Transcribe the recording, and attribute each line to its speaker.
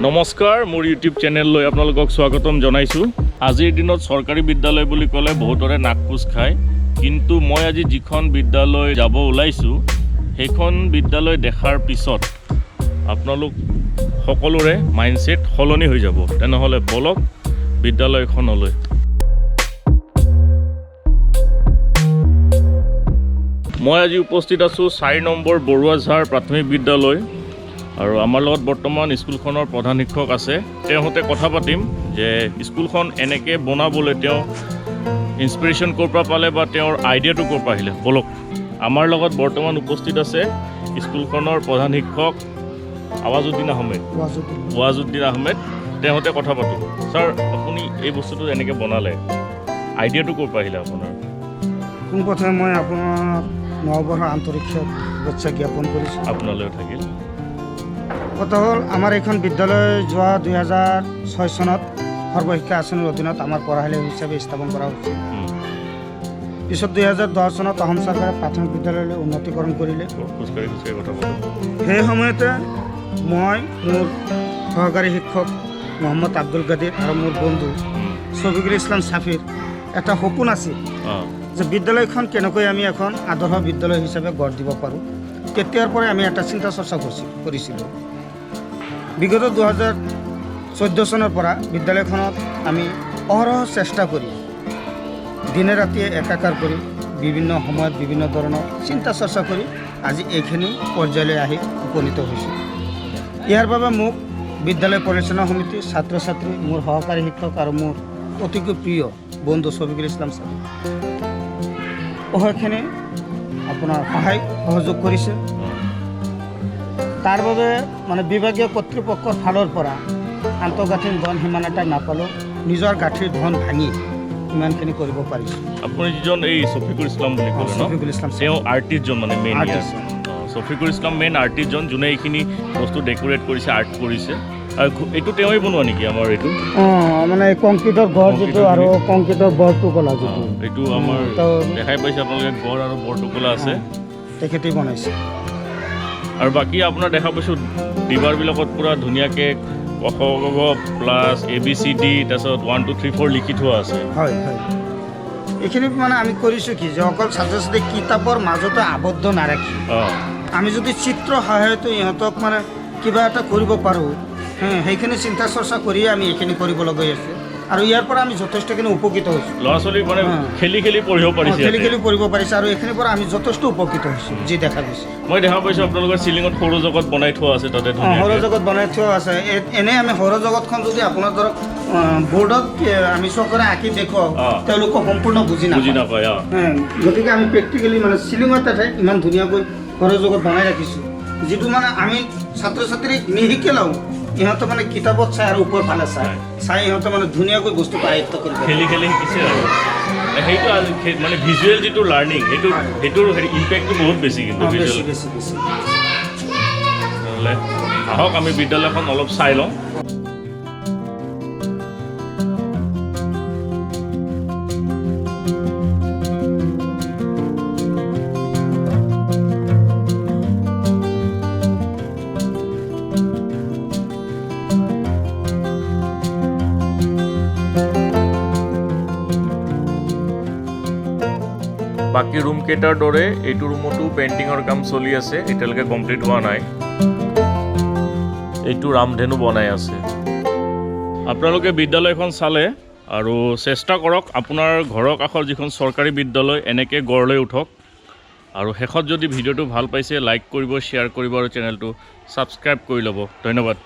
Speaker 1: নমস্কাৰ মোৰ ইউটিউব চেনেললৈ আপোনালোকক স্বাগতম জনাইছো। আজিৰ দিনত চৰকাৰী বিদ্যালয় বুলি ক'লে বহুতৰে নাক কোচ খায়, কিন্তু মই আজি যিখন বিদ্যালয় যাব ওলাইছো সেইখন বিদ্যালয় দেখাৰ পিছত আপোনালোক সকলোৰে মাইণ্ডছেট সলনি হৈ যাব। তেনেহ'লে বলক বিদ্যালয়খনলৈ। মই আজি উপস্থিত আছোঁ 4 নম্বৰ বৰুৱাঝাৰ প্ৰাথমিক বিদ্যালয় আৰু আমাৰ লগত বৰ্তমান স্কুলখনৰ প্ৰধান শিক্ষক আছে। তেওঁৰ সৈতে কথা পাতিম যে স্কুলখন এনেকৈ বনাবলৈ তেওঁ ইনস্পিৰেশ্যন ক'ৰ পৰা পালে বা তেওঁৰ আইডিয়াটো ক'ৰ পৰা আহিলে। বলক। আমাৰ লগত বৰ্তমান উপস্থিত আছে স্কুলখনৰ প্ৰধান শিক্ষক আৱাজউদ্দিন আহমেদ। তেওঁৰ সৈতে কথা পাতোঁ। ছাৰ, আপুনি এই বস্তুটো এনেকৈ বনালে, আইডিয়াটো ক'ৰ পৰা আহিলে আপোনাৰ?
Speaker 2: পোনপ্ৰথমে মই আপোনাৰ নৱবৰ্ষৰ আন্তৰিক শুভেচ্ছা জ্ঞাপন কৰিছোঁ।
Speaker 1: আপোনালৈও থাকিল।
Speaker 2: কথা হ'ল, আমাৰ এইখন বিদ্যালয় যোৱা 2006 চনত সৰ্বশিক্ষা আঁচনিৰ অধীনত আমাৰ পঢ়াশালী হিচাপে স্থাপন কৰা হৈছিল। পিছত 2010 চনত অসম চৰকাৰে প্ৰাথমিক বিদ্যালয়লৈ উন্নতিকৰণ কৰিলে। সেই সময়তে মই, মোৰ সহকাৰী শিক্ষক মহম্মদ আব্দুল কাদিৰ আৰু মোৰ বন্ধু শফিকুল ইছলাম ছাফিৰ এটা সপোন আছিল যে বিদ্যালয়খন কেনেকৈ আমি এখন আদৰ্শ বিদ্যালয় হিচাপে গঢ় দিব পাৰোঁ। তেতিয়াৰ পৰাই আমি এটা চিন্তা চৰ্চা কৰিছিলোঁ। বিগত 2014 চনৰ পৰা বিদ্যালয়খনত আমি অহৰহ চেষ্টা কৰি দিনে ৰাতিয়ে একাকাৰ কৰি বিভিন্ন সময়ত বিভিন্ন ধৰণৰ চিন্তা চৰ্চা কৰি আজি এইখিনি পৰ্যায়লৈ আহি উপনীত হৈছোঁ। ইয়াৰ বাবে মোক বিদ্যালয় পৰিচালনা সমিতি, ছাত্ৰ ছাত্ৰী, মোৰ সহকাৰী শিক্ষক আৰু মোৰ অতিকৈ প্ৰিয় বন্ধু শফিকুল ইছলাম ছাৰ বহুখিনি আপোনাৰ সহায় সহযোগ কৰিছে। তাৰ বাবে মানে বিভাগীয় কৰ্তৃপক্ষৰ ফালৰ পৰা আন্তঃগাঁথনিৰ ধন সিমান এটা নাপালেও নিজৰ গাঁঠিৰ ধন ভাঙি ইমানখিনি কৰিব পাৰিছোঁ।
Speaker 1: আপুনি যিজন এই শফিকুল ইছলাম বুলি ক'লে,
Speaker 2: শফিকুল ইছলাম
Speaker 1: তেওঁ আৰ্টিষ্টজন, মানে মেইন শফিকুল ইছলাম মেইন আৰ্টিষ্টজন, যোনে এইখিনি বস্তু ডেক'ৰেট কৰিছে, আৰ্ট কৰিছে। আৰু এইটো তেওঁই বনোৱা নেকি আমাৰ এইটো?
Speaker 2: মানে কংক্ৰিটৰ ঘৰ যিটো আৰু কংক্ৰিটৰ বৰটোকোলা যিটো,
Speaker 1: এইটো আমাৰ দেখাই পাইছে আপোনালোকে, ঘৰ আৰু বৰটোকোলা আছে, তেখেতেই বনাইছে। আৰু বাকী আপোনাৰ দেখা পাইছোঁ দিবাৰবিলাকত পূৰা ধুনীয়াকৈ ক খ গ ঘ প্লাছ ABCD তাৰপিছত 1 2 3 4 লিখি থোৱা আছে।
Speaker 2: হয় হয়, এইখিনি মানে আমি কৰিছোঁ কি যে অকল ছাত্ৰ ছাত্ৰী কিতাপৰ মাজতে আবদ্ধ নাৰাখি আমি যদি চিত্ৰ সহায়তে ইহঁতক মানে কিবা এটা কৰিব পাৰোঁ, সেইখিনি চিন্তা চৰ্চা কৰিয়ে আমি এইখিনি কৰিবলৈ আছোঁ। আৰু ইয়াৰ পৰা আমি যথেষ্টখিনি উপকৃত হৈছোঁ।
Speaker 1: ল'ৰা ছোৱালী মানে খেলি খেলি পঢ়িব পাৰিছে,
Speaker 2: পঢ়িব পাৰিছে, আৰু এইখিনিৰ পৰা আমি যথেষ্ট উপকৃত হৈছোঁ। যি দেখা গৈছে,
Speaker 1: মই দেখা পাইছোঁ আপোনালোকৰ চিলিঙত সৌৰ জগত বনাই থোৱা আছে, তাতে
Speaker 2: সৌৰ জগত বনাই থোৱা আছে। এনেই আমি সৌৰ জগতখন যদি আপোনাৰ ধৰক বৰ্ডত আমি চকুৰে আঁকি দেখুৱাওঁ, তেওঁলোকে সম্পূৰ্ণ বুজি নাপায়। গতিকে আমি প্ৰেক্টিকেলি মানে চিলিঙত ইমান ধুনীয়াকৈ সৌৰ জগত বনাই ৰাখিছোঁ, যিটো মানে আমি ছাত্ৰ ছাত্ৰীক নিশিকিলেও ইহঁতে মানে কিতাপত চাই আৰু ওপৰ ফালে চাই ইহঁতে মানে ধুনীয়াকৈ বস্তুটো আয়ত্ত কৰি
Speaker 1: খেলি খেলি শিকিছে। আৰু সেইটো মানে ভিজুৱেল যিটো লাৰ্ণিং, সেইটোৰ ইম্পেক্টটো বহুত বেছি। কিন্তু নহ'লে আহক আমি বিদ্যালয়খন অলপ চাই লওঁ। বাকী ৰুমকেইটাৰ দৰে এইটো ৰুমতো পেইণ্টিঙৰ কাম চলি আছে, এতিয়ালৈকে কমপ্লিট হোৱা নাই। এইটো ৰামধেনু বনাই আছে। আপোনালোকে বিদ্যালয়খন চালে আৰু চেষ্টা কৰক আপোনাৰ ঘৰৰ কাষৰ যিখন চৰকাৰী বিদ্যালয় এনেকৈ গঢ় লৈ উঠক। আৰু শেষত যদি ভিডিঅ'টো ভাল পাইছে, লাইক কৰিব, শ্বেয়াৰ কৰিব আৰু চেনেলটো ছাবস্ক্ৰাইব কৰি ল'ব। ধন্যবাদ।